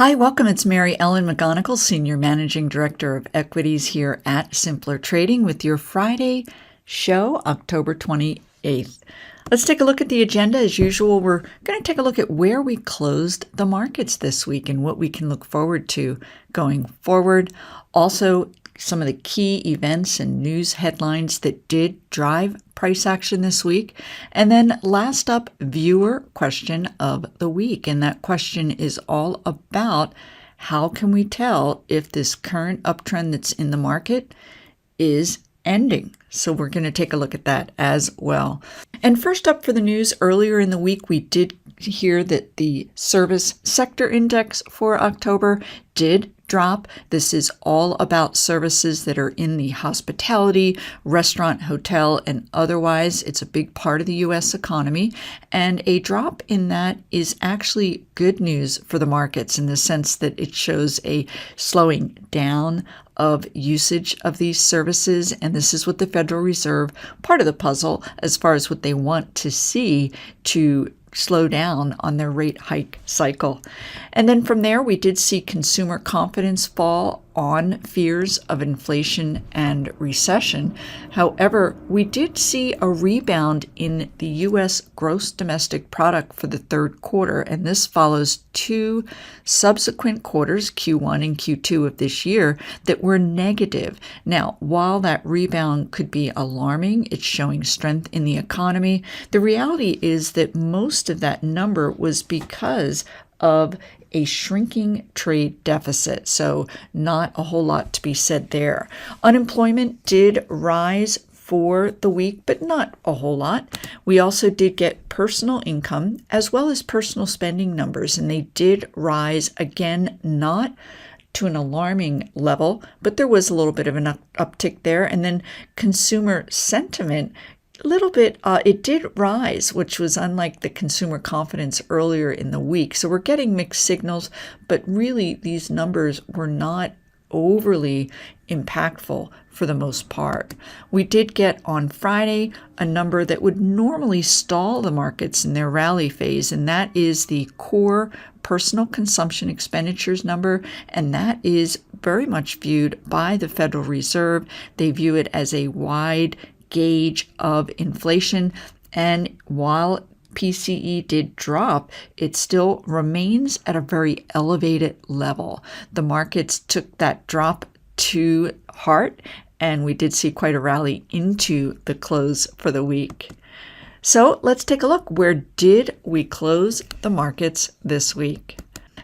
Hi, welcome. It's Mary Ellen McGonagle, Senior Managing Director of Equities here at Simpler Trading with your Friday show, October 28th. Let's take a look at the agenda. As usual, we're going to take a look at where we closed the markets this week and what we can look forward to going forward. Also, some of the key events and news headlines that did drive price action this week. And then last up, viewer question of the week. And that question is all about how can we tell if this current uptrend that's in the market is ending? So we're going to take a look at that as well. And first up for the news, earlier in the week, we did hear that the service sector index for October did drop. This is all about services that are in the hospitality, restaurant, hotel, and otherwise. It's a big part of the U.S. economy, and a drop in that is actually good news for the markets in the sense that it shows a slowing down of usage of these services, and this is what the Federal Reserve, part of the puzzle as far as what they want to see to slow down on their rate hike cycle. And then from there, we did see consumer confidence fall on fears of inflation and recession. However, we did see a rebound in the U.S. gross domestic product for the third quarter, and this follows two subsequent quarters, Q1 and Q2 of this year, that were negative. Now, while that rebound could be alarming, it's showing strength in the economy. The reality is that most of that number was because of a shrinking trade deficit, so not a whole lot to be said there. Unemployment did rise for the week, but not a whole lot. We also did get personal income as well as personal spending numbers, and they did rise again, not to an alarming level, but there was a little bit of an uptick there. And then consumer sentiment, little bit, it did rise, which was unlike the consumer confidence earlier in the week. So we're getting mixed signals, but really these numbers were not overly impactful for the most part. We did get on Friday a number that would normally stall the markets in their rally phase, and that is the core personal consumption expenditures number, and that is very much viewed by the Federal Reserve. They view it as a wide gauge of inflation, and while PCE did drop, it still remains at a very elevated level. The markets took that drop to heart, and we did see quite a rally into the close for the week. So let's take a look. Where did we close the markets this week?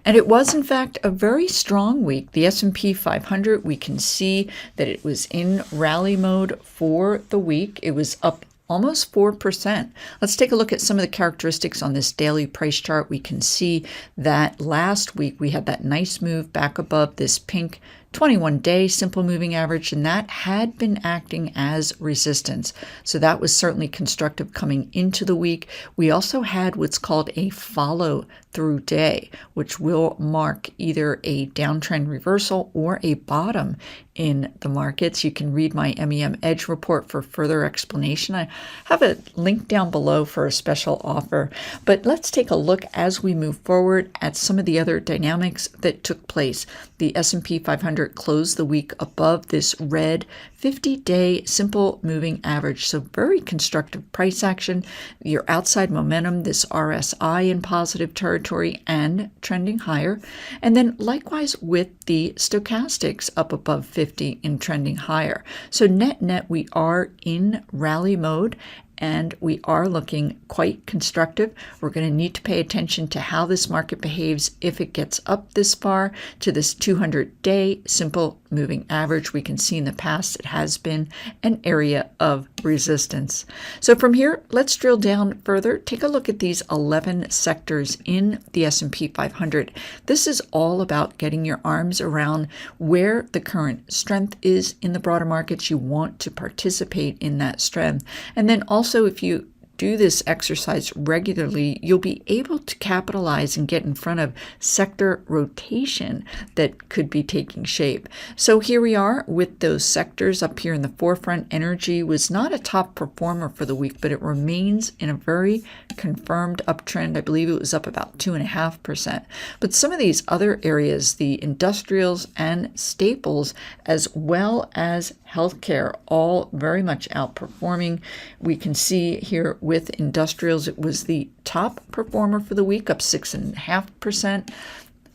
And it was, in fact, a very strong week. The S&P 500, we can see that it was in rally mode for the week. It was up almost 4%. Let's take a look at some of the characteristics on this daily price chart. We can see that last week we had that nice move back above this pink 21-day simple moving average, and that had been acting as resistance. So that was certainly constructive coming into the week. We also had what's called a follow-through day, which will mark either a downtrend reversal or a bottom in the markets. You can read my MEM Edge report for further explanation. I have a link down below for a special offer. But let's take a look as we move forward at some of the other dynamics that took place. The S&P 500 closed the week above this red 50-day simple moving average. So very constructive price action. Your outside momentum, this RSI in positive territory and trending higher. And then likewise with the stochastics up above 50 and trending higher. So net, we are in rally mode, and we are looking quite constructive. We're going to need to pay attention to how this market behaves if it gets up this far to this 200-day simple moving average. We can see in the past it has been an area of resistance. So from here, let's drill down further. Take a look at these 11 sectors in the S&P 500. This is all about getting your arms around where the current strength is in the broader markets. You want to participate in that strength. And then also, if you do this exercise regularly, you'll be able to capitalize and get in front of sector rotation that could be taking shape. So here we are with those sectors up here in the forefront. Energy was not a top performer for the week, but it remains in a very confirmed uptrend. I believe it was up about 2.5%. But some of these other areas, the industrials and staples, as well as healthcare, all very much outperforming. We can see here with industrials, it was the top performer for the week, up 6.5%.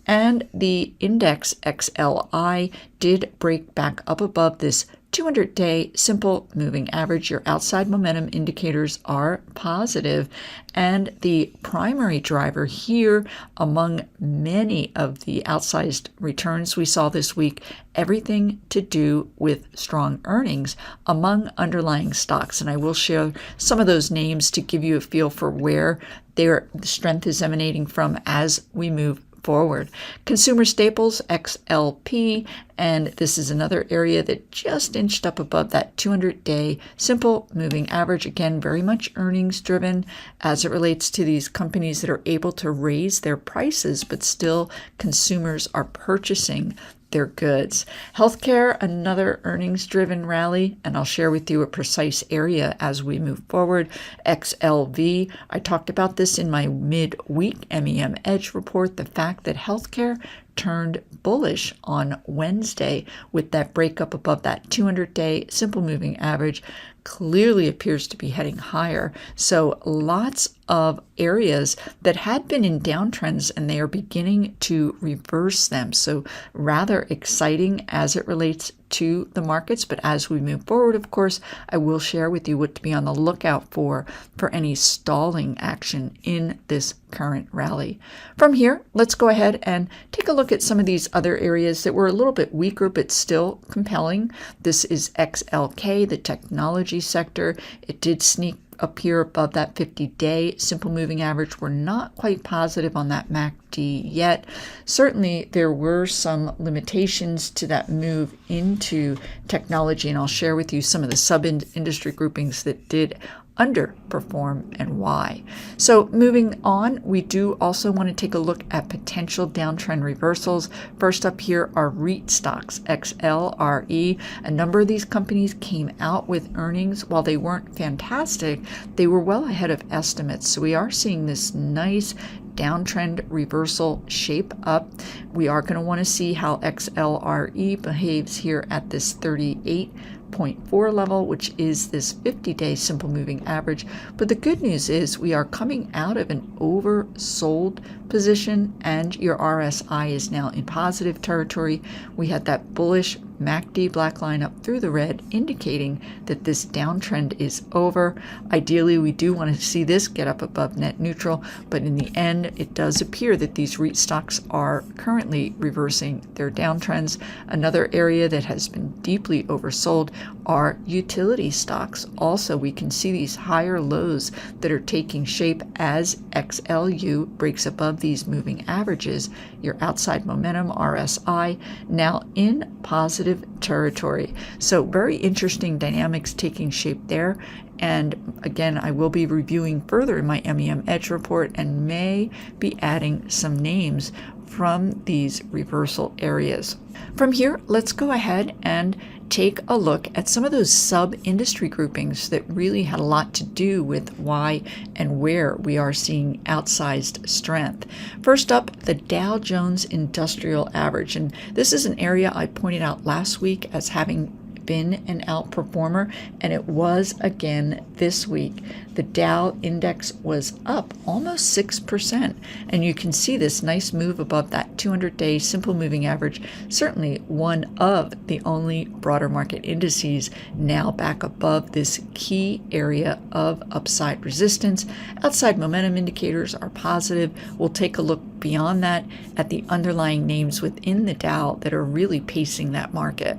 And the index XLI did break back up above this 200-day simple moving average. Your outside momentum indicators are positive, and the primary driver here among many of the outsized returns we saw this week, everything to do with strong earnings among underlying stocks. And I will share some of those names to give you a feel for where their strength is emanating from as we move forward. Consumer staples, XLP, and this is another area that just inched up above that 200-day simple moving average. Again, very much earnings driven as it relates to these companies that are able to raise their prices, but still consumers are purchasing their goods. Healthcare, another earnings-driven rally, and I'll share with you a precise area as we move forward. XLV, I talked about this in my mid-week MEM Edge report, the fact that healthcare turned bullish on Wednesday with that breakup above that 200-day simple moving average, clearly appears to be heading higher. So lots of areas that had been in downtrends, and they are beginning to reverse them. So rather exciting as it relates to the markets. But as we move forward, of course, I will share with you what to be on the lookout for any stalling action in this current rally. From here, let's go ahead and take a look at some of these other areas that were a little bit weaker but still compelling. This is XLK, the technology sector. It did sneak up here above that 50-day simple moving average. We're not quite positive on that MACD yet. Certainly, there were some limitations to that move into technology, and I'll share with you some of the sub-industry groupings that did underperform and why. So moving on, we do also want to take a look at potential downtrend reversals. First up here are REIT stocks, XLRE. A number of these companies came out with earnings. While they weren't fantastic, they were well ahead of estimates. So we are seeing this nice downtrend reversal shape up. We are going to want to see how XLRE behaves here at this 38.4 level, which is this 50-day simple moving average. But the good news is we are coming out of an oversold position, and your RSI is now in positive territory. We had that bullish MACD black line up through the red, indicating that this downtrend is over. Ideally, we do want to see this get up above net neutral, but in the end, it does appear that these REIT stocks are currently reversing their downtrends. Another area that has been deeply oversold are utility stocks. Also, we can see these higher lows that are taking shape as XLU breaks above these moving averages. Your outside momentum, RSI, now in positive territory. So very interesting dynamics taking shape there. And again, I will be reviewing further in my MEM Edge report and may be adding some names from these reversal areas. From here, let's go ahead and take a look at some of those sub-industry groupings that really had a lot to do with why and where we are seeing outsized strength. First up, the Dow Jones Industrial Average. And this is an area I pointed out last week as having been an outperformer, and it was again this week. The Dow index was up almost 6%, and you can see this nice move above that 200-day simple moving average, certainly one of the only broader market indices now back above this key area of upside resistance. Outside momentum indicators are positive. We'll take a look beyond that at the underlying names within the Dow that are really pacing that market.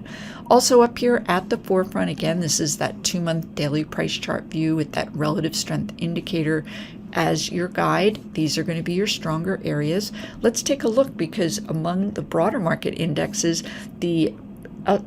Also up here at the forefront, again, this is that 2-month daily price chart view with that relative strength indicator as your guide. These are going to be your stronger areas. Let's take a look, because among the broader market indexes, the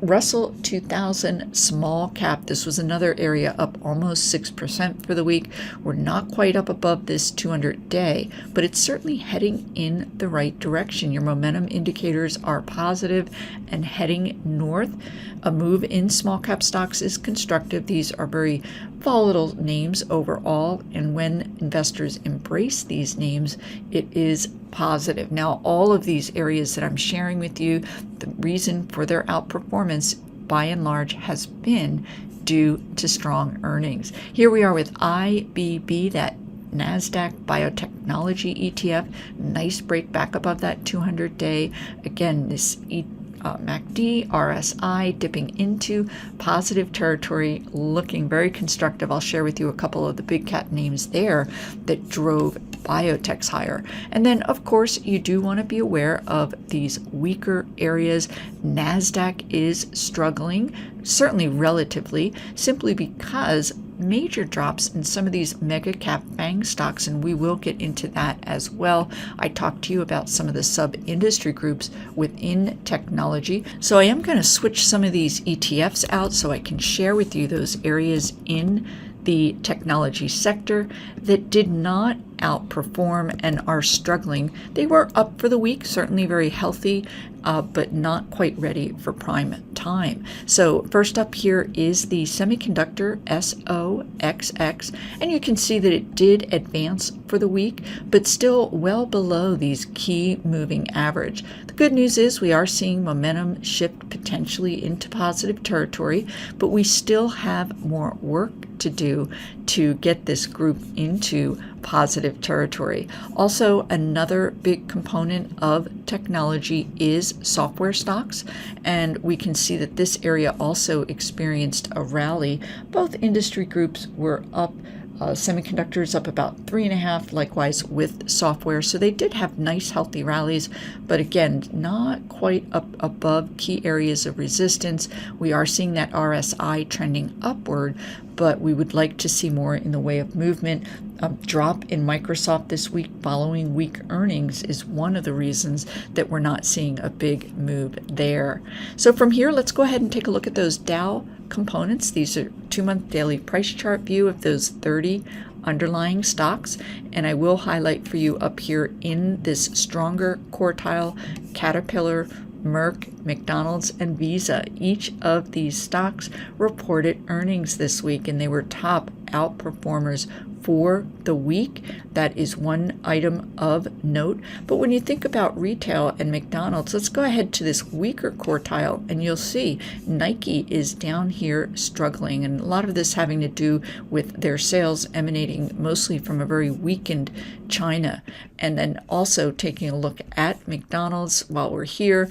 Russell 2000 small cap. This was another area up almost 6% for the week. We're not quite up above this 200-day, but it's certainly heading in the right direction. Your momentum indicators are positive and heading north. A move in small cap stocks is constructive. These are very volatile names overall, and when investors embrace these names, it is positive. Now, all of these areas that I'm sharing with you, the reason for their outperformance by and large has been due to strong earnings. Here we are with IBB, that NASDAQ Biotechnology ETF. Nice break back above that 200-day. Again, this MACD, RSI dipping into positive territory, looking very constructive. I'll share with you a couple of the big cat names there that drove biotechs higher. And then, of course, you do want to be aware of these weaker areas. NASDAQ is struggling, certainly relatively, simply because major drops in some of these mega cap FANG stocks, and we will get into that as well. I talked to you about some of the sub-industry groups within technology. So I am going to switch some of these ETFs out so I can share with you those areas in the technology sector that did not outperform and are struggling. They were up for the week, certainly very healthy, but not quite ready for prime time. So first up here is the semiconductor SOXX, and you can see that it did advance for the week, but still well below these key moving average. The good news is we are seeing momentum shift potentially into positive territory, but we still have more work to do to get this group into positive territory. Also, another big component of technology is software stocks, and we can see that this area also experienced a rally. Both industry groups were up. Semiconductors up about 3.5%, likewise with software. So they did have nice, healthy rallies, but again, not quite up above key areas of resistance. We are seeing that RSI trending upward, but we would like to see more in the way of movement. A drop in Microsoft this week following weak earnings is one of the reasons that we're not seeing a big move there. So from here, let's go ahead and take a look at those Dow components. These are 2-month daily price chart view of those 30 underlying stocks, and I will highlight for you up here in this stronger quartile, Caterpillar, Merck, McDonald's, and Visa. Each of these stocks reported earnings this week, and they were top outperformers for the week. That is one item of note. But when you think about retail and McDonald's, let's go ahead to this weaker quartile, and you'll see Nike is down here struggling, and a lot of this having to do with their sales emanating mostly from a very weakened China. And then also taking a look at McDonald's while we're here,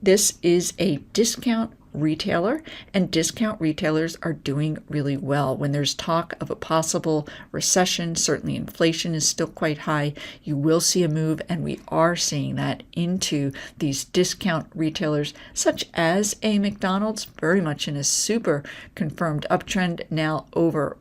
this is a discount retailer, and discount retailers are doing really well. When there's talk of a possible recession, certainly inflation is still quite high, you will see a move, and we are seeing that into these discount retailers such as a McDonald's, very much in a super confirmed uptrend, now overbought.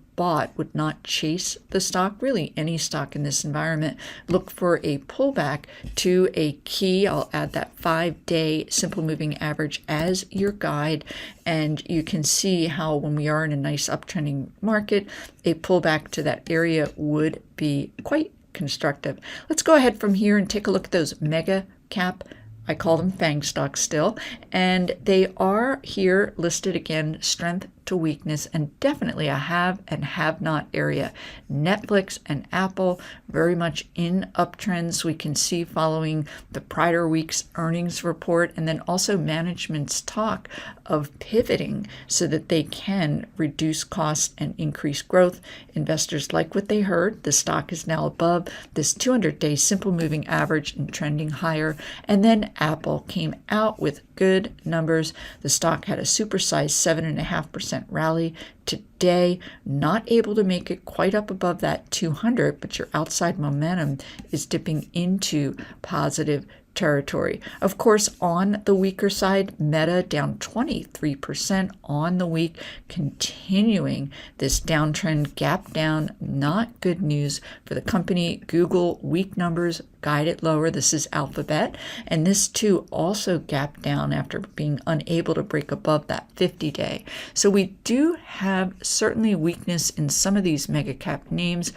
Would not chase the stock, really any stock in this environment. Look for a pullback to a key. I'll add that 5-day simple moving average as your guide, and you can see how when we are in a nice uptrending market, a pullback to that area would be quite constructive. Let's go ahead from here and take a look at those mega cap, I call them FANG stocks still, and they are here listed again, strength to weakness, and definitely a have and have not area. Netflix and Apple very much in uptrends. We can see following the prior week's earnings report, and then also management's talk of pivoting so that they can reduce costs and increase growth. Investors like what they heard. The stock is now above this 200-day simple moving average and trending higher. And then Apple came out with good numbers. The stock had a supersized 7.5% rally today, not able to make it quite up above that 200, but your outside momentum is dipping into positive territory. Of course, on the weaker side, Meta down 23% on the week, continuing this downtrend, gap down. Not good news for the company. Google, weak numbers, guided lower. This is Alphabet. And this too also gapped down after being unable to break above that 50-day. So we do have certainly weakness in some of these mega cap names.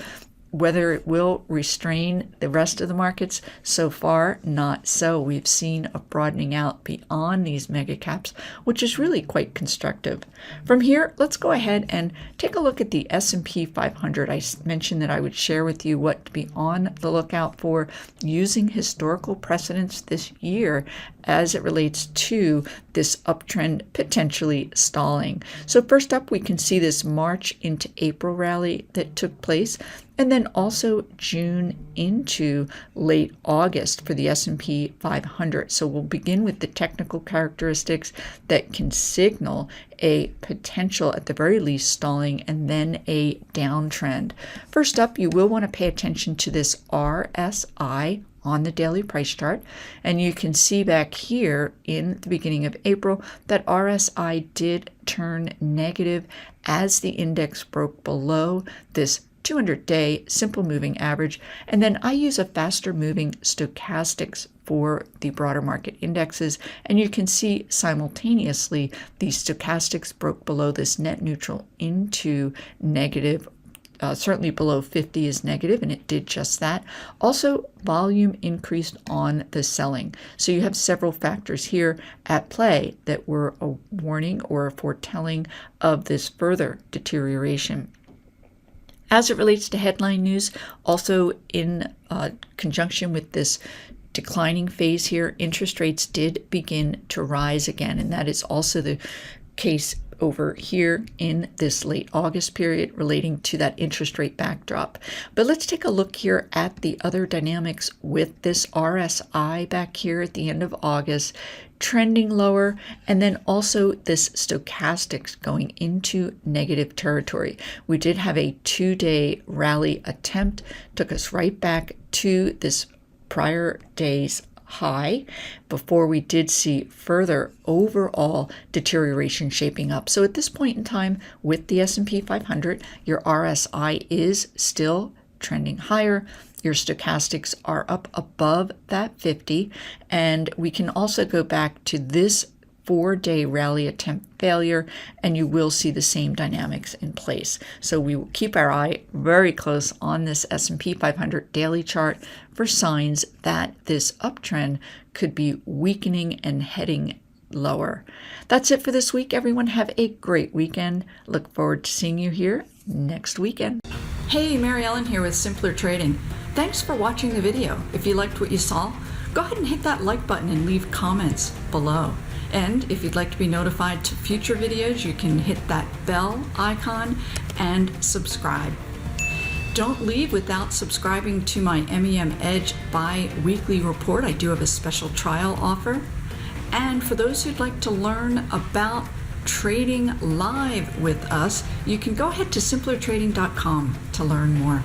Whether it will restrain the rest of the markets, so far, not so. We've seen a broadening out beyond these mega caps, which is really quite constructive. From here, let's go ahead and take a look at the S&P 500. I mentioned that I would share with you what to be on the lookout for using historical precedents this year as it relates to this uptrend potentially stalling. So first up, we can see this March into April rally that took place, and then also June into late August for the S&P 500. So we'll begin with the technical characteristics that can signal a potential, at the very least, stalling and then a downtrend. First up, you will want to pay attention to this RSI on the daily price chart, and you can see back here in the beginning of April that RSI did turn negative as the index broke below this 200-day simple moving average. And then I use a faster moving stochastics for the broader market indexes, and you can see simultaneously the stochastics broke below this net neutral into negative. Certainly below 50 is negative, and it did just that. Also, volume increased on the selling. So you have several factors here at play that were a warning or a foretelling of this further deterioration. As it relates to headline news, also in conjunction with this declining phase here, interest rates did begin to rise again, and that is also the case over here in this late August period relating to that interest rate backdrop. But let's take a look here at the other dynamics with this RSI back here at the end of August, trending lower, and then also this stochastics going into negative territory. We did have a 2-day rally attempt, took us right back to this prior day's high before we did see further overall deterioration shaping up. So at this point in time with the S&P 500, your RSI is still trending higher. Your stochastics are up above that 50, and we can also go back to this 4-day rally attempt failure, and you will see the same dynamics in place. So we will keep our eye very close on this S&P 500 daily chart for signs that this uptrend could be weakening and heading lower. That's it for this week, everyone. Have a great weekend. Look forward to seeing you here next weekend. Hey, Mary Ellen here with Simpler Trading. Thanks for watching the video. If you liked what you saw, go ahead and hit that like button and leave comments below. And if you'd like to be notified to future videos, you can hit that bell icon and subscribe. Don't leave without subscribing to my MEM Edge bi-weekly report. I do have a special trial offer. And for those who'd like to learn about trading live with us, you can go ahead to simplertrading.com to learn more.